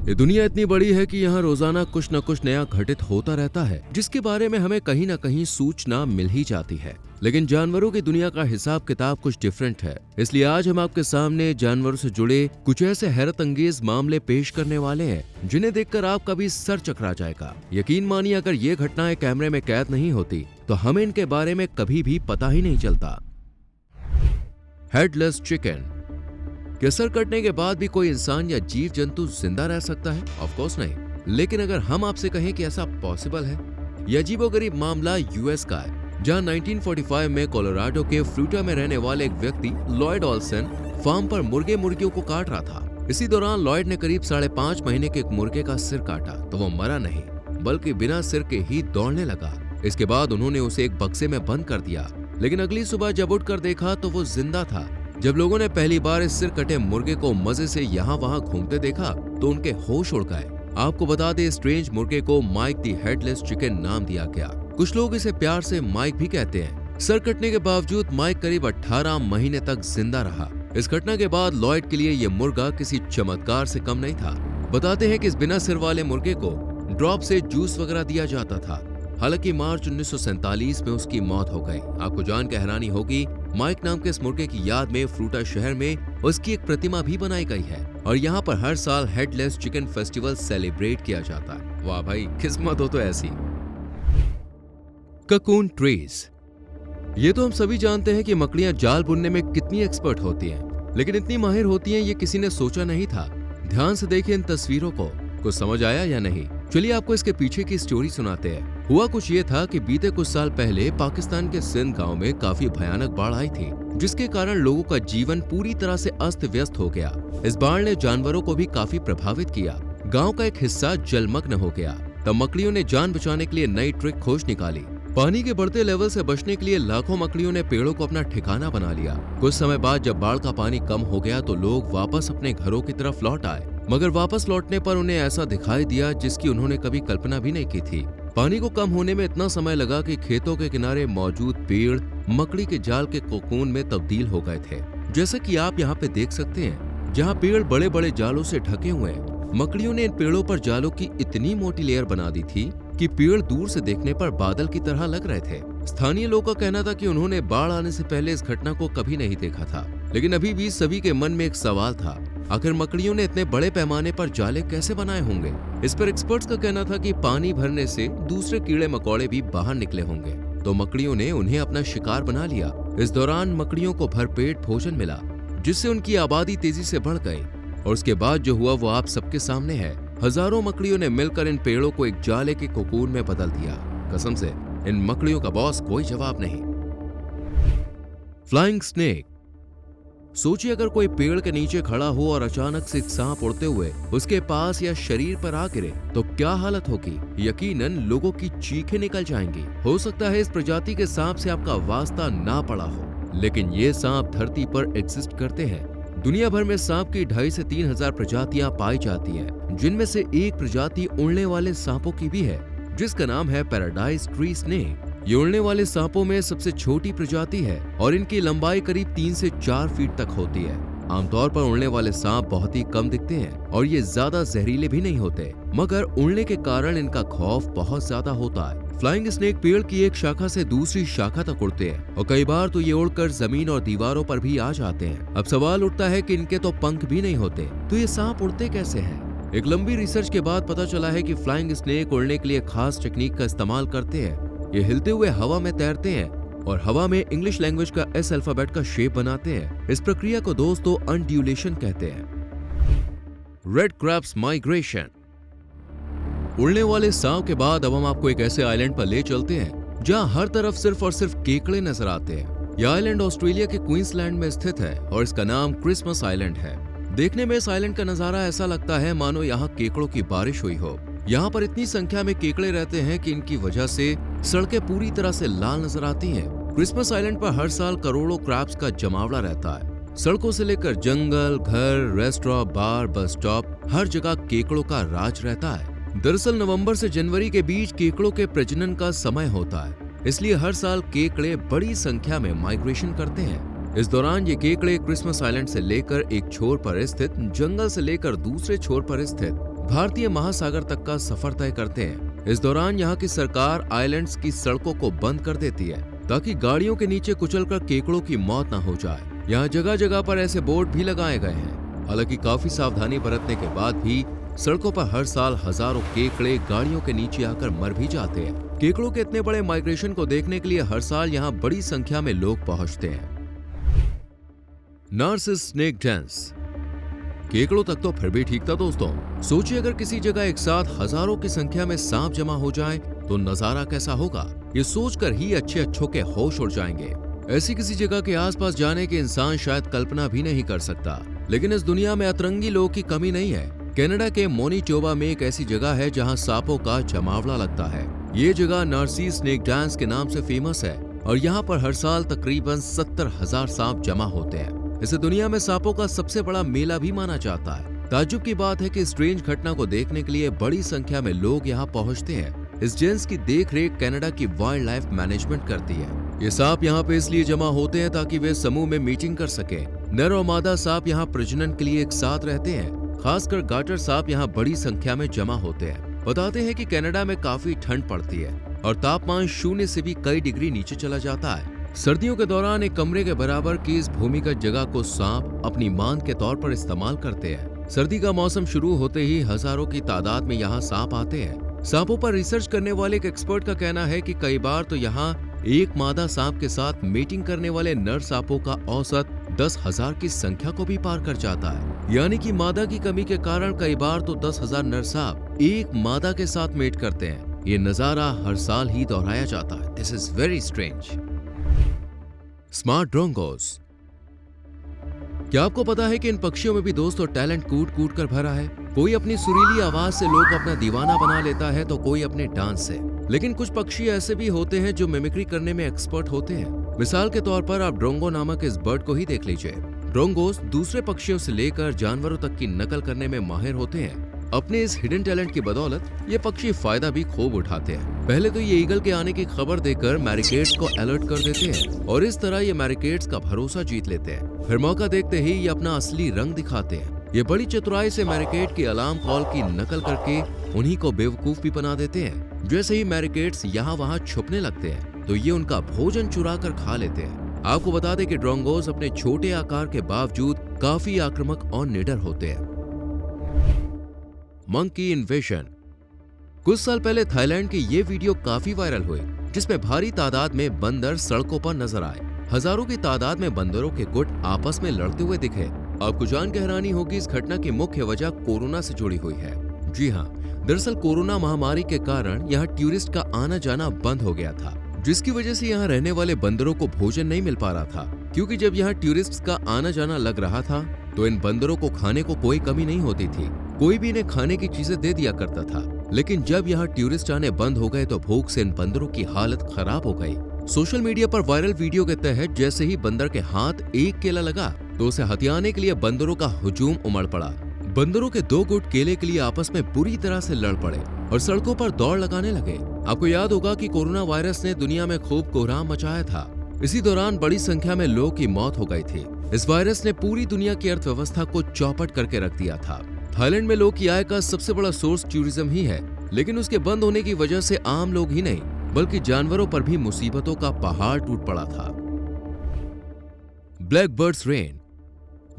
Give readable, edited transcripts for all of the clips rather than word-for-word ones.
ये दुनिया इतनी बड़ी है कि यहाँ रोजाना कुछ न कुछ नया घटित होता रहता है, जिसके बारे में हमें कहीं न कहीं सूचना मिल ही जाती है। लेकिन जानवरों की दुनिया का हिसाब किताब कुछ डिफरेंट है। इसलिए आज हम आपके सामने जानवरों से जुड़े कुछ ऐसे हैरत अंगेज मामले पेश करने वाले हैं जिन्हें देखकर आपका भी सर चकरा जाएगा। यकीन मानिए, अगर ये घटनाएं कैमरे में कैद नहीं होती तो हमें इनके बारे में कभी भी पता ही नहीं चलता। Headless chicken. क्या सर कटने के बाद भी कोई इंसान या जीव जंतु जिंदा रह सकता है? ऑफ कोर्स नहीं। लेकिन अगर हम आपसे कहें कि ऐसा पॉसिबल है, यह अजीबोगरीब मामला यूएस का है, जहां 1945 में कोलोराडो के फ्लूटा में रहने वाले एक व्यक्ति लॉयड ऑल्सन फार्म पर मुर्गियों को काट रहा था। इसी दौरान लॉयड ने करीब 5.5 महीने के एक मुर्गे का सिर काटा तो वो मरा नहीं, बल्कि बिना सिर के ही दौड़ने लगा। इसके बाद उन्होंने उसे एक बक्से में बंद कर दिया, लेकिन अगली सुबह जब उठकर देखा तो वो जिंदा था। जब लोगों ने पहली बार इस सिर कटे मुर्गे को मजे से यहाँ वहाँ घूमते देखा तो उनके होश उड़ गए। आपको बता दें, स्ट्रेंज मुर्गे को माइक द हेडलेस चिकन नाम दिया गया। कुछ लोग इसे प्यार से माइक भी कहते हैं। सर कटने के बावजूद माइक करीब 18 महीने तक जिंदा रहा। इस घटना के बाद लॉयड के लिए ये मुर्गा किसी चमत्कार से कम नहीं था। बताते हैं कि इस बिना सिर वाले मुर्गे को ड्रॉप से जूस वगैरह दिया जाता था। हालांकि मार्च 1947 में उसकी मौत हो गई। आपको जान के हैरानी होगी, माइक नाम के इस मुर्गे की याद में फ्लूटा शहर में उसकी एक प्रतिमा भी बनाई गई है और यहाँ पर हर साल हेडलेस चिकन फेस्टिवल सेलिब्रेट किया जाता है। वाह भाई, किस्मत हो तो ऐसी। Cocoon trees. ये तो हम सभी जानते हैं कि मकड़ियां जाल बुनने में कितनी एक्सपर्ट होती हैं, लेकिन इतनी माहिर होती हैं ये किसी ने सोचा नहीं था। ध्यान से देखिए इन तस्वीरों को, कुछ समझ आया या नहीं? चलिए आपको इसके पीछे की स्टोरी सुनाते हैं। हुआ कुछ ये था कि बीते कुछ साल पहले पाकिस्तान के सिंध गांव में काफी भयानक बाढ़ आई थी, जिसके कारण लोगों का जीवन पूरी तरह से अस्त व्यस्त हो गया। इस बाढ़ ने जानवरों को भी काफी प्रभावित किया। गांव का एक हिस्सा जलमग्न हो गया। तब मकड़ियों ने जान बचाने के लिए नई ट्रिक खोज निकाली। पानी के बढ़ते लेवल से बचने के लिए लाखों मकड़ियों ने पेड़ों को अपना ठिकाना बना लिया। कुछ समय बाद जब बाढ़ का पानी कम हो गया तो लोग वापस अपने घरों की तरफ लौट आए, मगर वापस लौटने पर उन्हें ऐसा दिखाई दिया जिसकी उन्होंने कभी कल्पना भी नहीं की थी। पानी को कम होने में इतना समय लगा कि खेतों के किनारे मौजूद पेड़ मकड़ी के जाल के कोकून में तब्दील हो गए थे। जैसा कि आप यहाँ पे देख सकते हैं, जहाँ पेड़ बड़े बड़े जालों से ढके हुए हैं, मकड़ियों ने इन पेड़ों पर जालों की इतनी मोटी लेयर बना दी थी कि पेड़ दूर से देखने पर बादल की तरह लग रहे थे। स्थानीय लोगों का कहना था कि उन्होंने बाढ़ आने से पहले इस घटना को कभी नहीं देखा था, लेकिन अभी भी सभी के मन में एक सवाल था, आखिर मकड़ियों ने इतने बड़े पैमाने पर जाले कैसे बनाए होंगे? इस पर एक्सपर्ट्स का कहना था कि पानी भरने से दूसरे कीड़े मकोड़े भी बाहर निकले होंगे, तो मकड़ियों ने उन्हें अपना शिकार बना लिया। इस दौरान मकड़ियों को भरपेट भोजन मिला, जिससे उनकी आबादी तेजी से बढ़ गई। और उसके बाद जो हुआ वो आप सबके सामने है। हजारों मकड़ियों ने मिलकर इन पेड़ों को एक जाले के कोकून में बदल दिया। कसम से इन मकड़ियों का बॉस कोई जवाब नहीं। Flying snake. सोचिए, अगर कोई पेड़ के नीचे खड़ा हो और अचानक से एक सांप उड़ते हुए उसके पास या शरीर पर आ गिरे तो क्या हालत होगी? यकीनन लोगों की चीखें निकल जाएंगी। हो सकता है इस प्रजाति के सांप से आपका वास्ता ना पड़ा हो, लेकिन ये सांप धरती पर एग्जिस्ट करते हैं। दुनिया भर में सांप की 2,500 से 3,000 प्रजातियां पाई जाती हैं, जिनमें से एक प्रजाति उड़ने वाले सांपों की भी है, जिसका नाम है पैराडाइज ट्री स्नेक। ये उड़ने वाले सांपों में सबसे छोटी प्रजाति है और इनकी लंबाई करीब 3 से 4 फीट तक होती है। आमतौर पर उड़ने वाले सांप बहुत ही कम दिखते हैं और ये ज्यादा जहरीले भी नहीं होते, मगर उड़ने के कारण इनका खौफ बहुत ज्यादा होता है। फ्लाइंग स्नेक पेड़ की एक शाखा से दूसरी शाखा तक उड़ते हैं और कई बार तो ये उड़कर जमीन और दीवारों पर भी आ जाते हैं। अब सवाल उठता है कि इनके तो पंख भी नहीं होते, तो ये सांप उड़ते कैसे हैं? एक लंबी रिसर्च के बाद पता चला है कि फ्लाइंग स्नेक उड़ने के लिए खास टेक्निक का इस्तेमाल करते हैं। ये हिलते हुए हवा में तैरते हैं और हवा में इंग्लिश लैंग्वेज का एस अल्फाबेट का शेप बनाते हैं। इस प्रक्रिया को दोस्तों अनड्यूलेशन कहते हैं। Red crabs migration. उड़ने वाले सांप के बाद अब हम आपको एक ऐसे आइलैंड पर ले चलते हैं जहां हर तरफ सिर्फ और सिर्फ केकड़े नजर आते हैं। यह आइलैंड ऑस्ट्रेलिया के क्वींसलैंड में स्थित है और इसका नाम क्रिसमस आइलैंड है। देखने में इस आइलैंड का नजारा ऐसा लगता है मानो यहाँ केकड़ों की बारिश हुई हो। यहाँ पर इतनी संख्या में केकड़े रहते हैं कि इनकी वजह से सड़कें पूरी तरह से लाल नजर आती हैं। क्रिसमस आइलैंड पर हर साल करोड़ों क्रैब्स का जमावड़ा रहता है। सड़कों से लेकर जंगल, घर, रेस्टोरेंट, बार, बस स्टॉप, हर जगह केकड़ों का राज रहता है। दरअसल नवंबर से जनवरी के बीच केकड़ों के प्रजनन का समय होता है, इसलिए हर साल केकड़े बड़ी संख्या में माइग्रेशन करते हैं। इस दौरान ये केकड़े क्रिसमस आइलैंड से लेकर एक छोर पर स्थित जंगल से लेकर दूसरे छोर पर स्थित भारतीय महासागर तक का सफर तय करते हैं। इस दौरान यहाँ की सरकार आइलैंड्स की सड़कों को बंद कर देती है ताकि गाड़ियों के नीचे कुचलकर केकड़ों की मौत न हो जाए। यहाँ जगह जगह पर ऐसे बोर्ड भी लगाए गए हैं। हालांकि काफी सावधानी बरतने के बाद भी सड़कों पर हर साल हजारों केकड़े गाड़ियों के नीचे आकर मर भी जाते हैं। केकड़ों के इतने बड़े माइग्रेशन को देखने के लिए हर साल यहाँ बड़ी संख्या में लोग पहुंचते हैं। Nazis snake dance. केकड़ों तक तो फिर भी ठीक था दोस्तों। सोचिए अगर किसी जगह एक साथ हजारों की संख्या में सांप जमा हो जाएं, तो नजारा कैसा होगा। ये सोचकर ही अच्छों के होश उड़ जाएंगे। ऐसी किसी जगह के आसपास जाने के इंसान शायद कल्पना भी नहीं कर सकता। लेकिन इस दुनिया में अतरंगी लोगों की कमी नहीं है। कनाडा के मैनिटोबा में एक ऐसी जगह है जहां सांपों का जमावड़ा लगता है। ये जगह नार्सिस स्नेक डांस के नाम से फेमस है और यहाँ पर हर साल तकरीबन 70,000 सांप जमा होते हैं। इसे दुनिया में सांपों का सबसे बड़ा मेला भी माना जाता है। ताज्जुब की बात है कि स्ट्रेंज घटना को देखने के लिए बड़ी संख्या में लोग यहाँ पहुँचते हैं। इस जेंस की देखरेख कनाडा की वाइल्ड लाइफ मैनेजमेंट करती है। ये सांप यहाँ पे इसलिए जमा होते हैं ताकि वे समूह में मीटिंग कर सके। नर और मादा सांप यहाँ प्रजनन के लिए एक साथ रहते हैं। खासकर गाटर सांप यहाँ बड़ी संख्या में जमा होते हैं। बताते हैं कि कनाडा में काफी ठंड पड़ती है और तापमान 0 से भी कई डिग्री नीचे चला जाता है। सर्दियों के दौरान एक कमरे के बराबर की इस भूमिगत जगह को सांप अपनी मांद के तौर पर इस्तेमाल करते हैं। सर्दी का मौसम शुरू होते ही हजारों की तादाद में यहाँ सांप आते हैं। सांपों पर रिसर्च करने वाले एक एक्सपर्ट का कहना है कि कई बार तो यहाँ एक मादा सांप के साथ मीटिंग करने वाले नर सांपों का औसत 10,000 की संख्या को भी पार कर जाता है। यानी कि मादा की कमी के कारण कई बार तो 10,000 नर सांप एक मादा के साथ मेट करते हैं। ये नजारा हर साल ही दोहराया जाता है। This is very strange. Smart ड्रोंगोस। क्या आपको पता है कि इन पक्षियों में भी दोस्तों टैलेंट कूट कूट कर भरा है। कोई अपनी सुरीली आवाज से लोग अपना दीवाना बना लेता है तो कोई अपने डांस से। लेकिन कुछ पक्षी ऐसे भी होते हैं जो मिमिक्री करने में एक्सपर्ट होते हैं। मिसाल के तौर पर आप ड्रोंगो नामक इस बर्ड को ही देख लीजिए। ड्रोंगोस दूसरे पक्षियों से लेकर जानवरों तक की नकल करने में माहिर होते हैं। अपने इस हिडन टैलेंट की बदौलत ये पक्षी फायदा भी खूब उठाते हैं। पहले तो ये ईगल के आने की खबर देकर मैरिकेड्स को अलर्ट कर देते हैं और इस तरह ये मैरिकेड्स का भरोसा जीत लेते हैं। फिर मौका देखते ही ये अपना असली रंग दिखाते हैं। ये बड़ी चतुराई से मैरिकेड की अलार्म कॉल की नकल करके उन्हीं को बेवकूफ भी बना देते हैं। जैसे ही मैरिकेड्स यहाँ वहाँ छुपने लगते हैं तो ये उनका भोजन चुरा कर खा लेते हैं। आपको बता दें कि ड्रोंगोस अपने छोटे आकार के बावजूद काफी आक्रामक और निडर होते हैं। Monkey invasion. कुछ साल पहले थाईलैंड की ये वीडियो काफी वायरल हुई जिसमें भारी तादाद में बंदर सड़कों पर नजर आए। हजारों की तादाद में बंदरों के गुट आपस में लड़ते हुए दिखे। आपको जान के हैरानी होगी, इस घटना की मुख्य वजह कोरोना से जुड़ी हुई है। जी हाँ, दरअसल कोरोना महामारी के कारण यहाँ टूरिस्ट का आना जाना बंद हो गया था, जिसकी वजह से यहाँ रहने वाले बंदरों को भोजन नहीं मिल पा रहा था। क्योंकि जब यहाँ टूरिस्ट का आना जाना लग रहा था तो इन बंदरों को खाने को कोई कमी नहीं होती थी। कोई भी इन्हें खाने की चीजें दे दिया करता था। लेकिन जब यहाँ टूरिस्ट आने बंद हो गए तो भूख से इन बंदरों की हालत खराब हो गई। सोशल मीडिया पर वायरल वीडियो के तहत जैसे ही बंदर के हाथ एक केला लगा तो उसे हथियाने के लिए बंदरों का हुजूम उमड़ पड़ा। बंदरों के 2 गुट केले के लिए आपस में बुरी तरह से लड़ पड़े और सड़कों पर दौड़ लगाने लगे। आपको याद होगा कि कोरोना वायरस ने दुनिया में खूब कोहराम मचाया था। इसी दौरान बड़ी संख्या में लोगों की मौत हो गई थी। इस वायरस ने पूरी दुनिया की अर्थव्यवस्था को चौपट करके रख दिया था। थाईलैंड में लोग की आय का सबसे बड़ा सोर्स टूरिज्म ही है, लेकिन उसके बंद होने की वजह से आम लोग ही नहीं बल्कि जानवरों पर भी मुसीबतों का पहाड़ टूट पड़ा था। Black birds rain.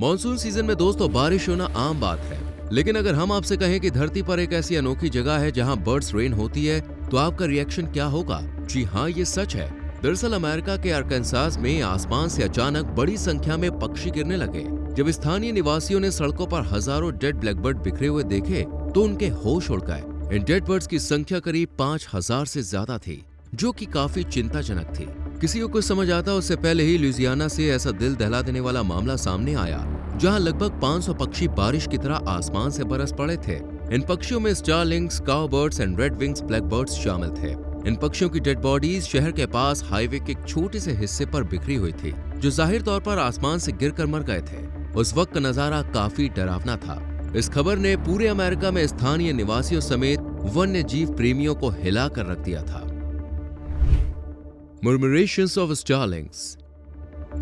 Monsoon season में दोस्तों बारिश होना आम बात है, लेकिन अगर हम आपसे कहें कि धरती पर एक ऐसी अनोखी जगह है जहां बर्ड्स रेन होती है तो आपका रिएक्शन क्या होगा? जी हाँ, ये सच है। दरअसल अमेरिका के आर्कांसास में आसमान से अचानक बड़ी संख्या में पक्षी गिरने लगे। जब स्थानीय निवासियों ने सड़कों पर हजारों डेड ब्लैकबर्ड बिखरे हुए देखे तो उनके होश उड़ गए। इन डेड बर्ड्स की संख्या करीब 5,000 से ज्यादा थी, जो कि काफी चिंताजनक थी। किसी को कुछ समझ आता उससे पहले ही लुइसियाना से ऐसा दिल दहला देने वाला मामला सामने आया, जहां लगभग 500 पक्षी बारिश की तरह आसमान से बरस पड़े थे। इन पक्षियों में स्टारलिंग्स, काउबर्ड्स एंड रेड विंग्स ब्लैकबर्ड्स शामिल थे। इन पक्षियों की डेड बॉडीज शहर के पास हाईवे के एक छोटे से हिस्से पर बिखरी हुई थी, जो जाहिर तौर पर आसमान से गिरकर मर गए थे। उस वक्त का नजारा काफी डरावना था। इस खबर ने पूरे अमेरिका में स्थानीय निवासियों समेत वन्य जीव प्रेमियों को हिला कर रख दिया था। मर्मरेशंस ऑफ स्टारलिंग्स।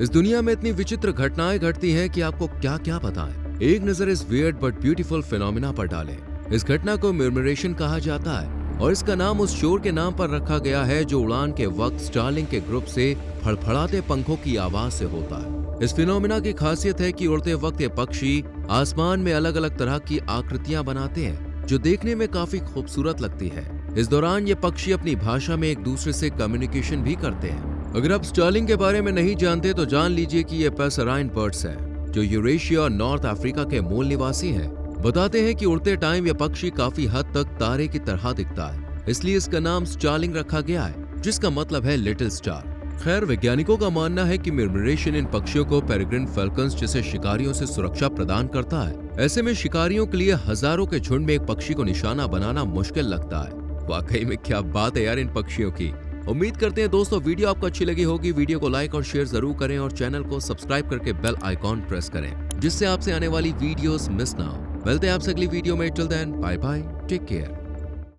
इस दुनिया में इतनी विचित्र घटनाएं घटती हैं कि आपको क्या क्या बताएं। एक नजर इस वियर्ड बट ब्यूटीफुल फिनोमिना पर डालें। इस घटना को मिर्मरेशन कहा जाता है और इसका नाम उस शोर के नाम पर रखा गया है जो उड़ान के वक्त स्टारलिंक के ग्रुप से फड़फड़ाते पंखों की आवाज से होता है। इस फिनोमिना की खासियत है कि उड़ते वक्त ये पक्षी आसमान में अलग अलग तरह की आकृतियां बनाते हैं जो देखने में काफी खूबसूरत लगती है। इस दौरान ये पक्षी अपनी भाषा में एक दूसरे से कम्युनिकेशन भी करते हैं। अगर आप स्टारलिंक के बारे में नहीं जानते तो जान लीजिए कि ये पैसराइन बर्ड्स हैं जो यूरेशिया और नॉर्थ अफ्रीका के मूल निवासी हैं। बताते हैं कि उड़ते टाइम यह पक्षी काफी हद तक तारे की तरह दिखता है, इसलिए इसका नाम स्टारलिंक रखा गया है, जिसका मतलब है लिटिल स्टार। खैर, वैज्ञानिकों का मानना है कि मिर्मरेशन इन पक्षियों को पेरिग्रिन फैल्कन्स जैसे शिकारियों से सुरक्षा प्रदान करता है। ऐसे में शिकारियों के लिए हजारों के झुंड में एक पक्षी को निशाना बनाना मुश्किल लगता है। वाकई में क्या बात है यार इन पक्षियों की। उम्मीद करते हैं दोस्तों वीडियो आपको अच्छी लगी होगी। वीडियो को लाइक और शेयर जरूर करें और चैनल को सब्सक्राइब करके बेल आइकॉन प्रेस करें, जिससे आपसे आने वाली वीडियोस मिस ना हो। मिलते हैं आपसे अगली वीडियो में। Till then bye bye, take care.